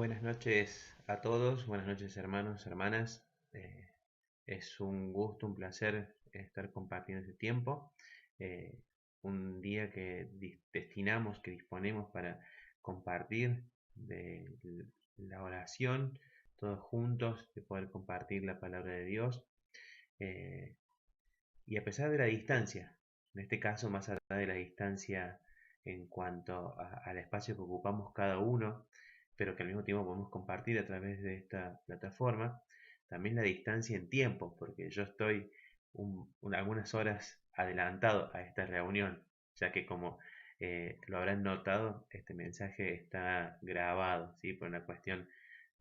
Buenas noches a todos, buenas noches hermanos, hermanas. Es un gusto, un placer estar compartiendo este tiempo. Eh, un día que destinamos, que disponemos para compartir de la oración, todos juntos, de poder compartir la palabra de Dios. Eh, y a pesar de la distancia, en este caso más allá de la distancia en cuanto al espacio que ocupamos cada uno, pero que al mismo tiempo podemos compartir a través de esta plataforma, también la distancia en tiempo, porque yo estoy algunas horas adelantado a esta reunión, ya que como lo habrán notado, este mensaje está grabado, ¿sí? Por una cuestión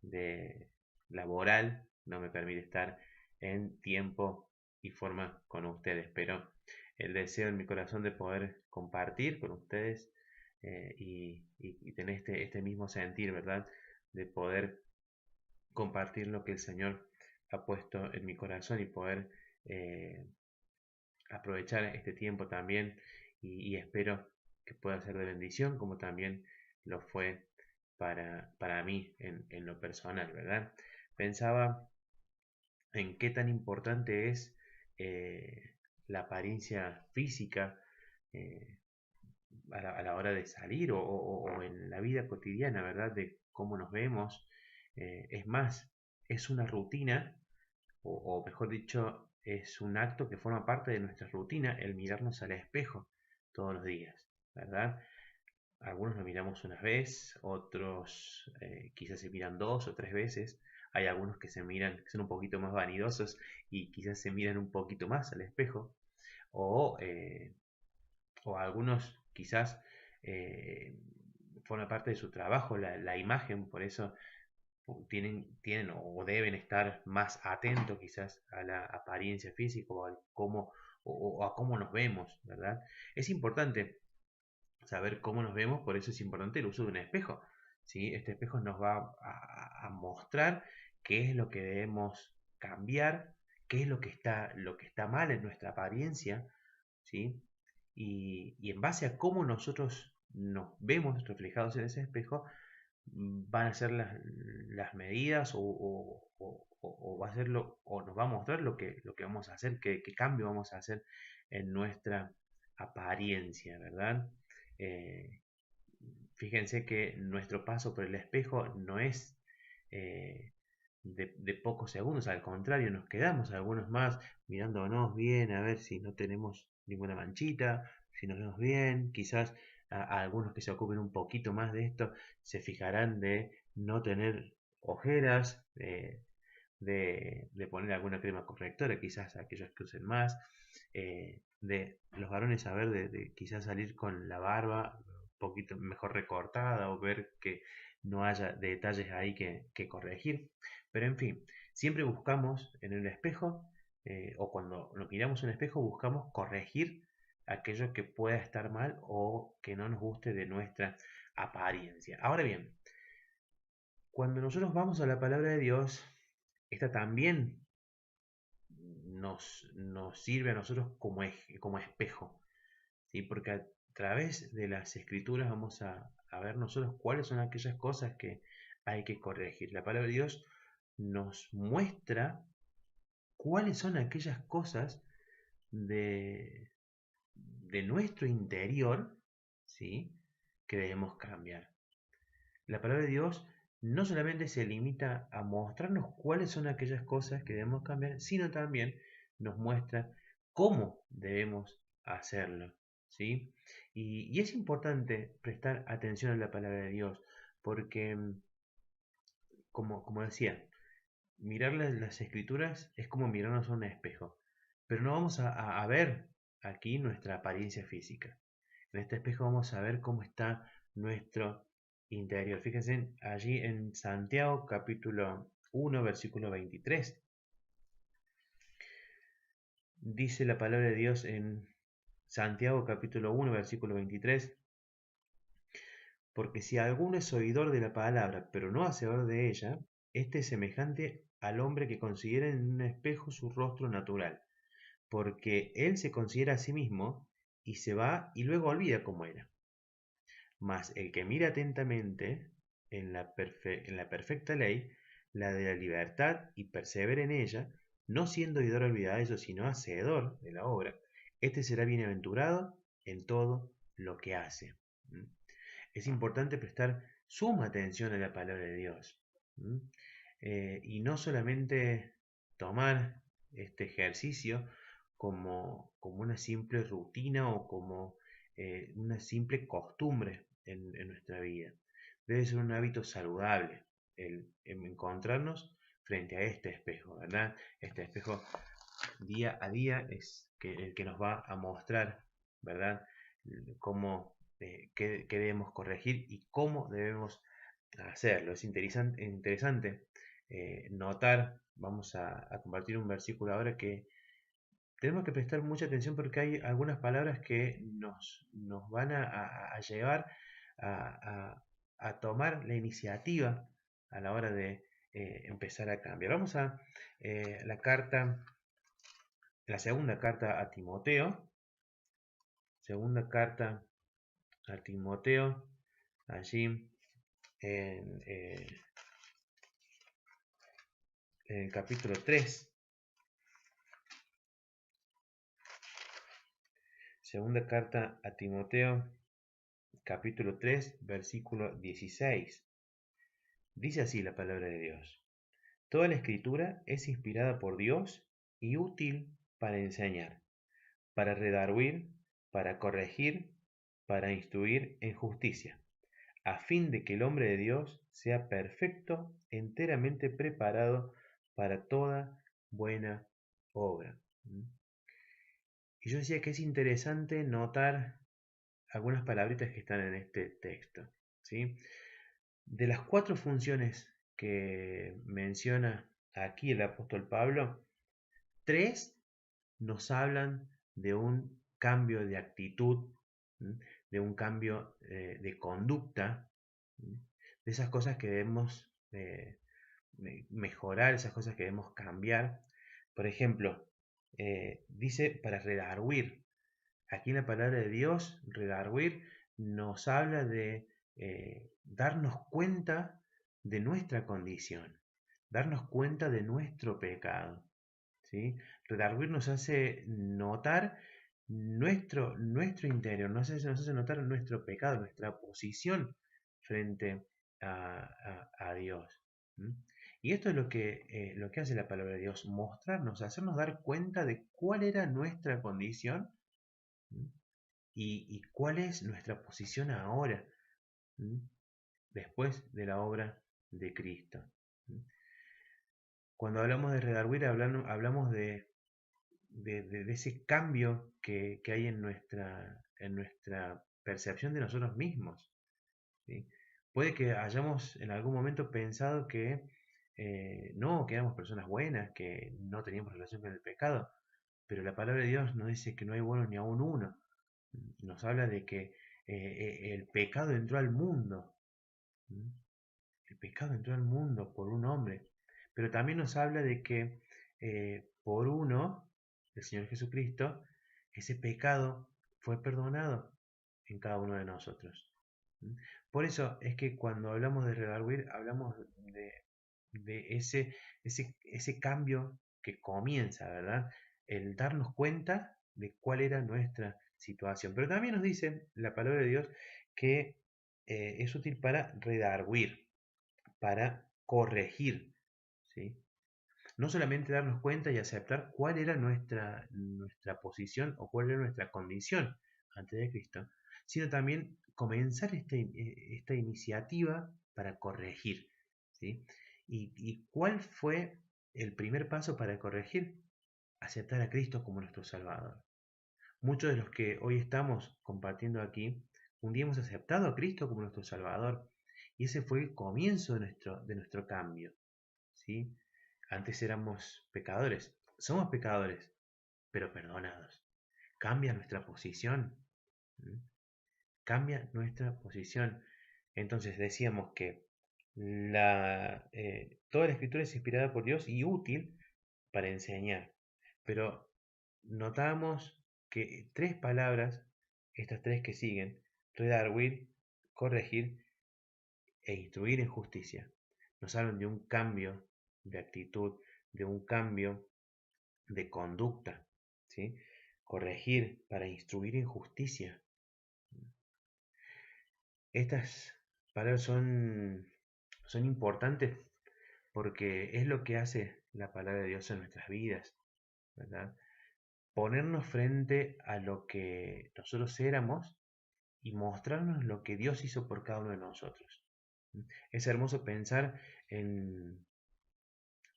de laboral, no me permite estar en tiempo y forma con ustedes, pero el deseo en mi corazón de poder compartir con ustedes y tener este mismo sentir, ¿verdad? De poder compartir lo que el Señor ha puesto en mi corazón y poder eh, aprovechar este tiempo también y espero que pueda ser de bendición como también lo fue para mí en lo personal, ¿verdad? Pensaba en qué tan importante es eh, la apariencia física eh, a la hora de salir o en la vida cotidiana, ¿verdad? De cómo nos vemos. Es más, es una rutina, o mejor dicho, es un acto que forma parte de nuestra rutina el mirarnos al espejo todos los días, ¿verdad? Algunos nos miramos una vez, otros quizás se miran dos o tres veces. Hay algunos que se miran, que son un poquito más vanidosos y quizás se miran un poquito más al espejo. O, eh, o algunos quizás eh, forma parte de su trabajo la imagen, por eso tienen o deben estar más atentos quizás a la apariencia física o a cómo nos vemos, ¿verdad? Es importante saber cómo nos vemos, por eso es importante el uso de un espejo. ¿Sí? Este espejo nos va a mostrar qué es lo que debemos cambiar, qué es lo que está mal en nuestra apariencia, ¿sí? Y en base a cómo nosotros nos vemos reflejados en ese espejo, van a ser las medidas o va a ser o nos va a mostrar lo que vamos a hacer, qué cambio vamos a hacer en nuestra apariencia, ¿verdad? Eh, Fíjense que nuestro paso por el espejo no es eh, de pocos segundos, al contrario, nos quedamos algunos más mirándonos bien a ver si no tenemos ninguna manchita, si nos vemos bien, quizás a algunos que se ocupen un poquito más de esto se fijarán de no tener ojeras, de poner alguna crema correctora, quizás aquellos que usen más, de los varones saber de quizás salir con la barba un poquito mejor recortada o ver que no haya detalles ahí que corregir. Pero en fin, siempre buscamos en el espejo o cuando nos miramos en el espejo buscamos corregir aquello que pueda estar mal o que no nos guste de nuestra apariencia. Ahora bien, cuando nosotros vamos a la palabra de Dios, esta también nos sirve a nosotros como espejo, ¿sí? Porque a través de las escrituras vamos a ver nosotros cuáles son aquellas cosas que hay que corregir. La palabra de Dios nos muestra cuáles son aquellas cosas de, de nuestro interior, ¿sí? Que debemos cambiar. La palabra de Dios no solamente se limita a mostrarnos cuáles son aquellas cosas que debemos cambiar, sino también nos muestra cómo debemos hacerlo, ¿sí? Y es importante prestar atención a la palabra de Dios, porque, como decía, mirar las escrituras es como mirarnos a un espejo, pero no vamos a ver aquí nuestra apariencia física. En este espejo vamos a ver cómo está nuestro interior. Fíjense allí en Santiago capítulo 1 versículo 23. Dice la palabra de Dios en Santiago capítulo 1 versículo 23. Porque si alguno es oidor de la palabra, pero no hacedor de ella, este es semejante al hombre que considera en un espejo su rostro natural, porque él se considera a sí mismo y se va y luego olvida cómo era. Mas el que mira atentamente en la perfecta ley, la de la libertad, y persevera en ella, no siendo oidor olvidadizo, sino hacedor de la obra, este será bienaventurado en todo lo que hace. ¿Mm? Es importante prestar suma atención a la palabra de Dios. ¿Mm? Y no solamente tomar este ejercicio como una simple rutina o como una simple costumbre en nuestra vida. Debe ser un hábito saludable el encontrarnos frente a este espejo, ¿verdad? Este espejo día a día es el que nos va a mostrar, ¿verdad? Cómo, qué debemos corregir y cómo debemos hacerlo. Es interesante notar, vamos a compartir un versículo ahora que tenemos que prestar mucha atención porque hay algunas palabras que nos van a llevar a tomar la iniciativa a la hora de empezar a cambiar. Vamos a la segunda carta a Timoteo, segunda carta a Timoteo, allí en, eh, en el capítulo 3, segunda carta a Timoteo, capítulo 3, versículo 16. Dice así la palabra de Dios. Toda la escritura es inspirada por Dios y útil para enseñar, para redarguir, para corregir, para instruir en justicia, a fin de que el hombre de Dios sea perfecto, enteramente preparado para toda buena obra. Y yo decía que es interesante notar algunas palabritas que están en este texto, ¿sí? De las 4 funciones que menciona aquí el apóstol Pablo, 3 nos hablan de un cambio de actitud, de un cambio de conducta, de esas cosas que debemos mejorar, esas cosas que debemos cambiar. Por ejemplo, dice para redarguir. Aquí en la palabra de Dios, redarguir, nos habla de darnos cuenta de nuestra condición, darnos cuenta de nuestro pecado. ¿Sí? Redarguir nos hace notar nuestro interior, nos hace notar nuestro pecado, nuestra posición frente a Dios. ¿Mm? Y esto es lo que hace la palabra de Dios, mostrarnos, hacernos dar cuenta de cuál era nuestra condición. ¿Mm? Y cuál es nuestra posición ahora, ¿Mm? Después de la obra de Cristo. ¿Mm? Cuando hablamos de redarguir, hablamos de ese cambio que hay en nuestra percepción de nosotros mismos. ¿Sí? Puede que hayamos en algún momento pensado que no, que éramos personas buenas, que no teníamos relación con el pecado, pero la palabra de Dios nos dice que no hay bueno ni aún uno. Nos habla de que el pecado entró al mundo. ¿Mm? El pecado entró al mundo por un hombre. Pero también nos habla de que por uno, el Señor Jesucristo, ese pecado fue perdonado en cada uno de nosotros. ¿Mm? Por eso es que cuando hablamos de redarguir, hablamos de ese cambio que comienza, ¿verdad? El darnos cuenta de cuál era nuestra situación. Pero también nos dice la palabra de Dios que es útil para redarguir, para corregir, ¿sí? No solamente darnos cuenta y aceptar cuál era nuestra posición o cuál era nuestra condición antes de Cristo, sino también comenzar esta iniciativa para corregir, ¿sí? ¿Y cuál fue el primer paso para corregir? Aceptar a Cristo como nuestro Salvador. Muchos de los que hoy estamos compartiendo aquí, un día hemos aceptado a Cristo como nuestro Salvador. Y ese fue el comienzo de nuestro cambio. ¿Sí? Antes éramos pecadores. Somos pecadores, pero perdonados. Cambia nuestra posición. ¿Mm? Cambia nuestra posición. Entonces decíamos que toda la escritura es inspirada por Dios y útil para enseñar. Pero notamos que 3 palabras, estas 3 que siguen, redarguir, corregir, e instruir en justicia. Nos hablan de un cambio de actitud, de un cambio de conducta, ¿sí? Corregir para instruir en justicia. Estas palabras son importantes porque es lo que hace la palabra de Dios en nuestras vidas, ¿verdad? Ponernos frente a lo que nosotros éramos y mostrarnos lo que Dios hizo por cada uno de nosotros. Es hermoso pensar en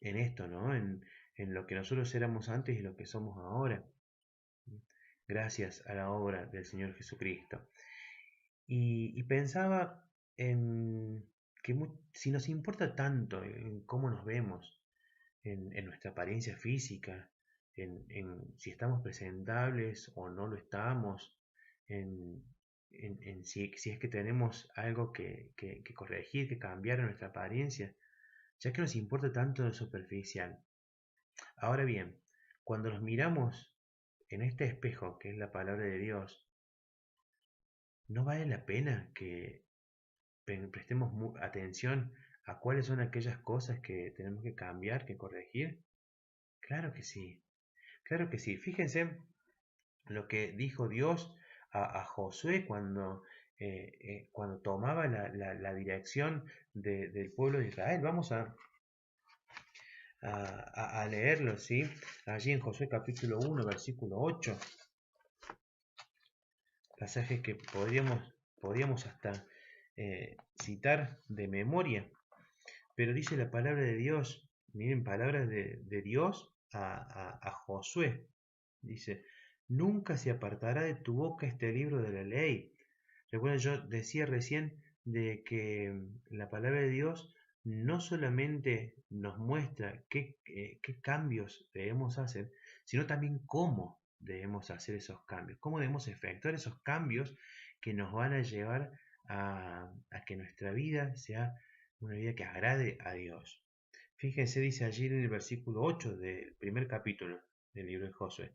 esto, ¿no? En lo que nosotros éramos antes y lo que somos ahora, gracias a la obra del Señor Jesucristo. Y pensaba en que si nos importa tanto en cómo nos vemos, en nuestra apariencia física, en si estamos presentables o no lo estamos, en, si es que tenemos algo que corregir, que cambiar en nuestra apariencia, ya que nos importa tanto lo superficial. Ahora bien, cuando nos miramos en este espejo que es la palabra de Dios, ¿no vale la pena que prestemos atención a cuáles son aquellas cosas que tenemos que cambiar, que corregir? Claro que sí, claro que sí. Fíjense lo que dijo Dios a Josué cuando tomaba la dirección del pueblo de Israel. Vamos a leerlo, ¿sí? Allí en Josué capítulo 1, versículo 8, pasaje que podríamos hasta citar de memoria, pero dice la palabra de Dios, miren, palabras de Dios a Josué, dice, nunca se apartará de tu boca este libro de la ley. Recuerden, yo decía recién de que la palabra de Dios no solamente nos muestra qué cambios debemos hacer, sino también cómo debemos hacer esos cambios, cómo debemos efectuar esos cambios que nos van a llevar a que nuestra vida sea una vida que agrade a Dios. Fíjense, dice allí en el versículo 8 del primer capítulo del libro de Josué,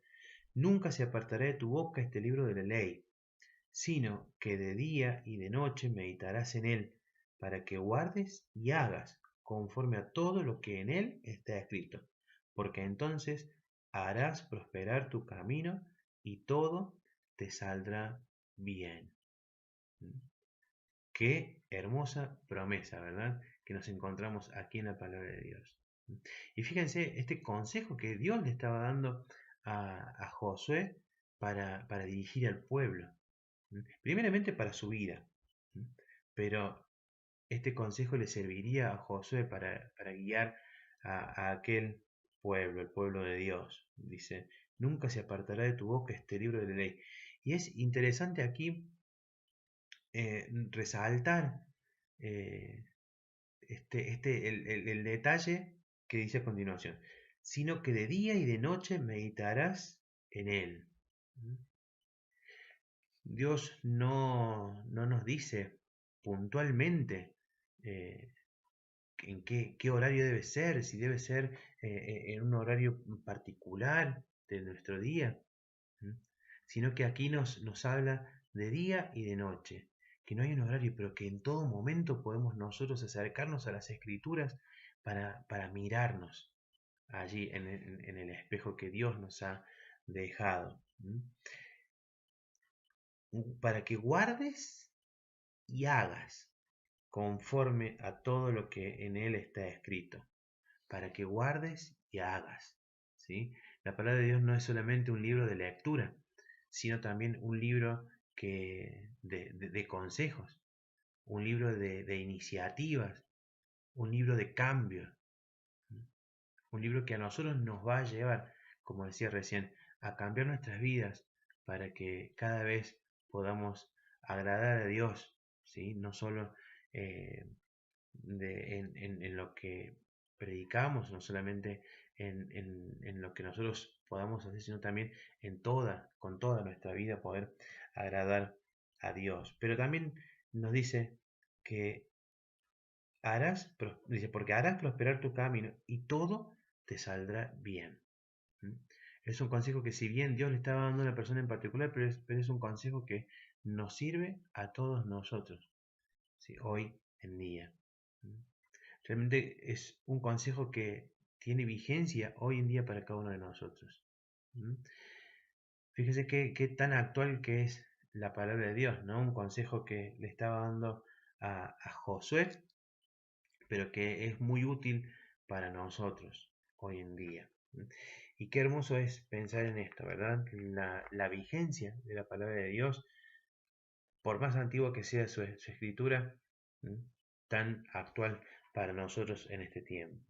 nunca se apartará de tu boca este libro de la ley, sino que de día y de noche meditarás en él, para que guardes y hagas conforme a todo lo que en él está escrito, porque entonces harás prosperar tu camino y todo te saldrá bien. Qué hermosa promesa, ¿verdad? Que nos encontramos aquí en la palabra de Dios. Y fíjense este consejo que Dios le estaba dando a Josué para dirigir al pueblo. Primeramente para su vida, pero este consejo le serviría a Josué para guiar a aquel pueblo, el pueblo de Dios. Dice, nunca se apartará de tu boca este libro de la ley. Y es interesante aquí resaltar el detalle que dice a continuación, sino que de día y de noche meditarás en él. Dios no nos dice puntualmente eh, en qué horario debe ser, si debe ser en un horario particular de nuestro día, sino que aquí nos habla de día y de noche, que no hay un horario, pero que en todo momento podemos nosotros acercarnos a las escrituras para mirarnos allí en el espejo que Dios nos ha dejado, para que guardes y hagas conforme a todo lo que en él está escrito, para que guardes y hagas, ¿sí? La palabra de Dios no es solamente un libro de lectura, sino también un libro de consejos, un libro de iniciativas, un libro de cambio, un libro que a nosotros nos va a llevar, como decía recién, a cambiar nuestras vidas para que cada vez podamos agradar a Dios, ¿sí? No solo en lo que predicamos, no solamente en lo que nosotros podamos hacer, sino también con toda nuestra vida poder agradar a Dios. Pero también nos dice que dice, porque harás prosperar tu camino y todo te saldrá bien. Es un consejo que si bien Dios le estaba dando a una persona en particular, pero es un consejo que nos sirve a todos nosotros. ¿Sí? Hoy en día. Realmente es un consejo que tiene vigencia hoy en día para cada uno de nosotros. Fíjese qué tan actual que es la palabra de Dios, ¿no? Un consejo que le estaba dando a Josué, pero que es muy útil para nosotros hoy en día. Y qué hermoso es pensar en esto, ¿verdad? La vigencia de la palabra de Dios, por más antigua que sea su escritura, tan actual para nosotros en este tiempo.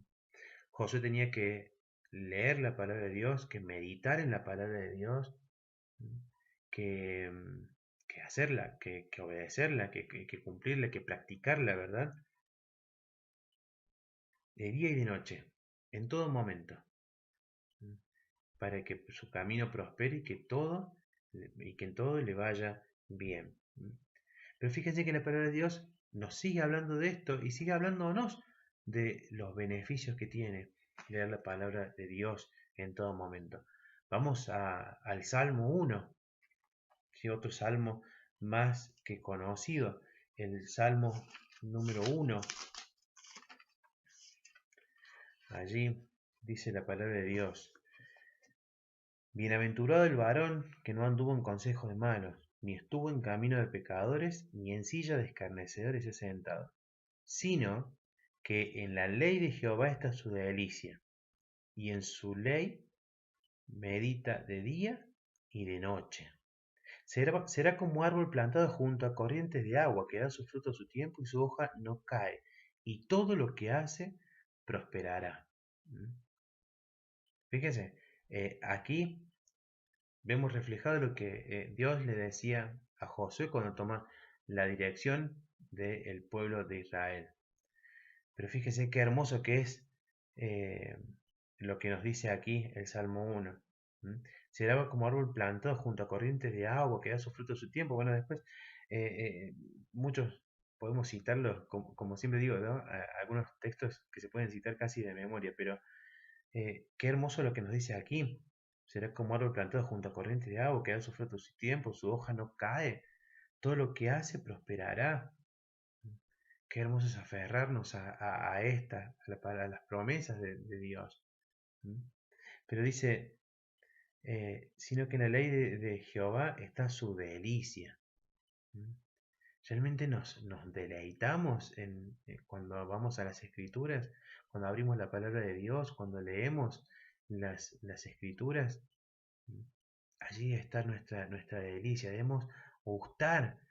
Josué tenía que leer la palabra de Dios, que meditar en la palabra de Dios, que, que hacerla, que obedecerla, que cumplirla, que practicarla, ¿verdad? De día y de noche, en todo momento, para que su camino prospere y que en todo le vaya bien. Pero fíjense que la palabra de Dios nos sigue hablando de esto y sigue hablándonos de los beneficios que tiene leer la palabra de Dios en todo momento. Vamos al Salmo 1, ¿sí? Otro salmo más que conocido, el Salmo número 1. Allí dice la palabra de Dios: Bienaventurado el varón que no anduvo en consejo de malos, ni estuvo en camino de pecadores, ni en silla de escarnecedores se ha sentado, sino que en la ley de Jehová está su delicia, y en su ley medita de día y de noche. Será como árbol plantado junto a corrientes de agua, que da su fruto a su tiempo y su hoja no cae, y todo lo que hace prosperará. Fíjense, aquí vemos reflejado lo que Dios le decía a Josué cuando toma la dirección del pueblo de Israel. Pero fíjese qué hermoso que es eh, lo que nos dice aquí el Salmo 1. Será como árbol plantado junto a corrientes de agua que da su fruto a su tiempo. Bueno, después muchos podemos citarlos, como siempre digo, ¿no? Algunos textos que se pueden citar casi de memoria, pero qué hermoso lo que nos dice aquí. Será como árbol plantado junto a corrientes de agua que da su fruto a su tiempo, su hoja no cae, todo lo que hace prosperará. Qué hermoso es aferrarnos a las promesas de Dios. Pero dice, sino que en la ley de Jehová está su delicia. Realmente nos deleitamos cuando vamos a las escrituras, cuando abrimos la palabra de Dios, cuando leemos las escrituras. Allí está nuestra delicia. Debemos gustar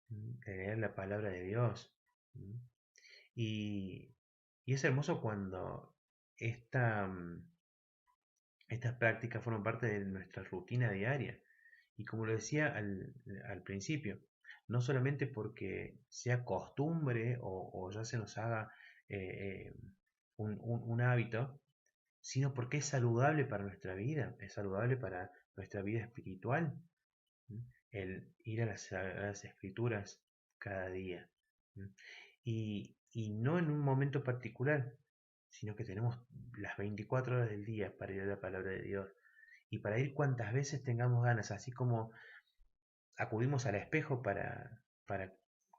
de leer la palabra de Dios. Y, y es hermoso cuando estas prácticas forman parte de nuestra rutina diaria. Y como lo decía al principio, no solamente porque sea costumbre o ya se nos haga un hábito, sino porque es saludable para nuestra vida, es saludable para nuestra vida espiritual, el ir a las escrituras cada día. Y no en un momento particular, sino que tenemos las 24 horas del día para ir a la palabra de Dios y para ir cuantas veces tengamos ganas, así como acudimos al espejo para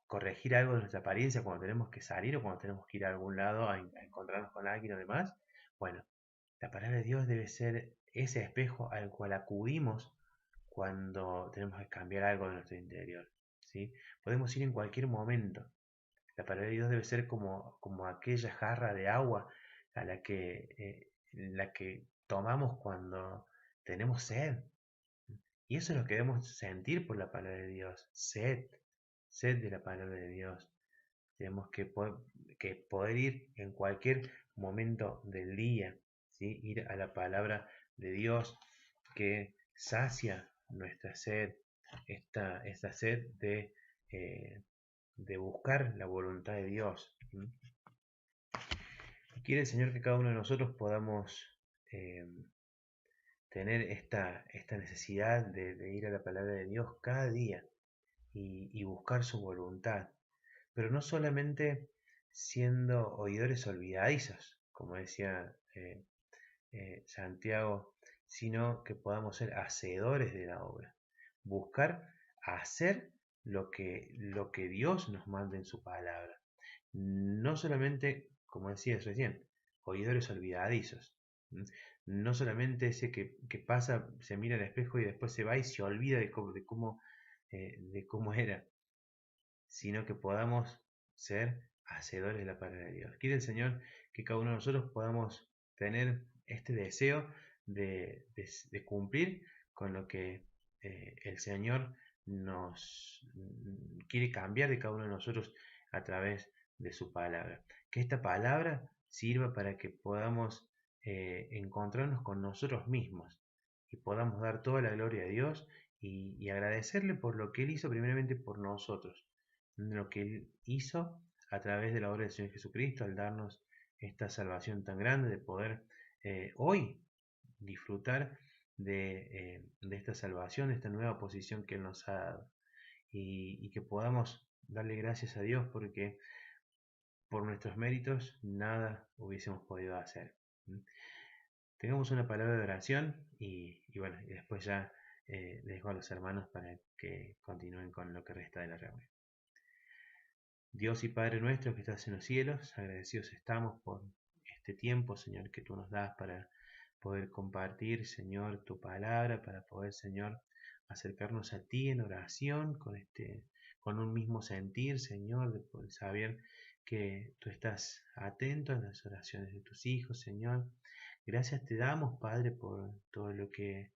corregir algo de nuestra apariencia cuando tenemos que salir o cuando tenemos que ir a algún lado a encontrarnos con alguien o demás. Bueno, la palabra de Dios debe ser ese espejo al cual acudimos cuando tenemos que cambiar algo de nuestro interior. ¿Sí? Podemos ir en cualquier momento. La palabra de Dios debe ser como aquella jarra de agua a la que tomamos cuando tenemos sed. Y eso es lo que debemos sentir por la palabra de Dios, sed de la palabra de Dios. Tenemos que poder ir en cualquier momento del día, ¿sí? Ir a la palabra de Dios que sacia nuestra sed, esta sed de buscar la voluntad de Dios. Quiere el Señor que cada uno de nosotros podamos tener esta necesidad de ir a la palabra de Dios cada día y buscar su voluntad, pero no solamente siendo oidores olvidadizos, como decía Santiago, sino que podamos ser hacedores de la obra, buscar hacer lo que Dios nos manda en su palabra. no solamente, como decías recién, oidores olvidadizos. ¿Mm? No solamente ese que pasa, se mira al espejo y después se va y se olvida de cómo era, sino que podamos ser hacedores de la palabra de Dios. Quiere el Señor que cada uno de nosotros podamos tener este deseo de cumplir con lo que el Señor nos quiere cambiar de cada uno de nosotros a través de su palabra. Que esta palabra sirva para que podamos encontrarnos con nosotros mismos y podamos dar toda la gloria a Dios y agradecerle por lo que Él hizo primeramente por nosotros, lo que Él hizo a través de la obra del Señor Jesucristo al darnos esta salvación tan grande de poder hoy disfrutar de esta salvación, de esta nueva posición que Él nos ha dado y que podamos darle gracias a Dios porque por nuestros méritos nada hubiésemos podido hacer. Tengamos una palabra de oración y bueno, y después ya les dejo a los hermanos para que continúen con lo que resta de la reunión. Dios y Padre nuestro que estás en los cielos, agradecidos estamos por este tiempo, Señor, que tú nos das para poder compartir, Señor, tu palabra, para poder, Señor, acercarnos a ti en oración con un mismo sentir, Señor, de poder saber que tú estás atento a las oraciones de tus hijos, Señor. Gracias te damos, Padre, por todo lo que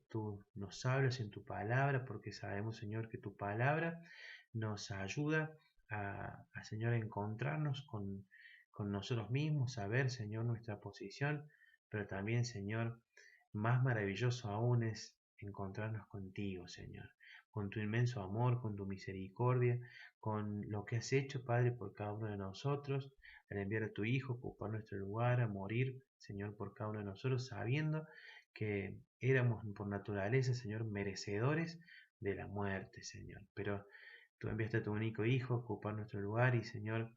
tú nos hablas en tu palabra, porque sabemos, Señor, que tu palabra nos ayuda Señor, encontrarnos con nosotros mismos, saber, Señor, nuestra posición, pero también, Señor, más maravilloso aún es encontrarnos contigo, Señor, con tu inmenso amor, con tu misericordia, con lo que has hecho, Padre, por cada uno de nosotros, al enviar a tu Hijo, ocupar nuestro lugar, a morir, Señor, por cada uno de nosotros, sabiendo que éramos por naturaleza, Señor, merecedores de la muerte, Señor. Pero tú enviaste a tu único Hijo a ocupar nuestro lugar y, Señor,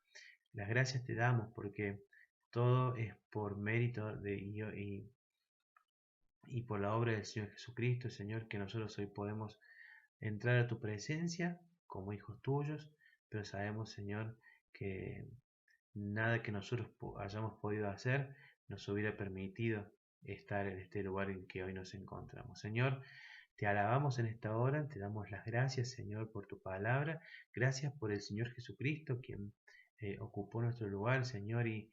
las gracias te damos porque todo es por mérito y por la obra del Señor Jesucristo, Señor, que nosotros hoy podemos entrar a tu presencia como hijos tuyos, pero sabemos, Señor, que nada que nosotros hayamos podido hacer nos hubiera permitido estar en este lugar en que hoy nos encontramos. Señor, te alabamos en esta hora, te damos las gracias, Señor, por tu palabra. Gracias por el Señor Jesucristo, quien ocupó nuestro lugar, Señor, y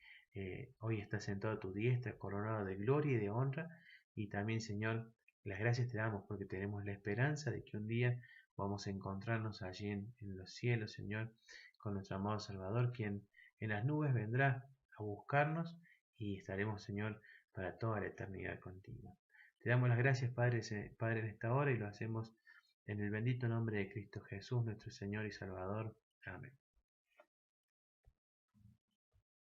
hoy está sentado a tu diestra, coronado de gloria y de honra. Y también, Señor, las gracias te damos porque tenemos la esperanza de que un día vamos a encontrarnos allí en los cielos, Señor, con nuestro amado Salvador, quien en las nubes vendrá a buscarnos y estaremos, Señor, para toda la eternidad contigo. Te damos las gracias, Padre, Padre, en esta hora y lo hacemos en el bendito nombre de Cristo Jesús, nuestro Señor y Salvador. Amén.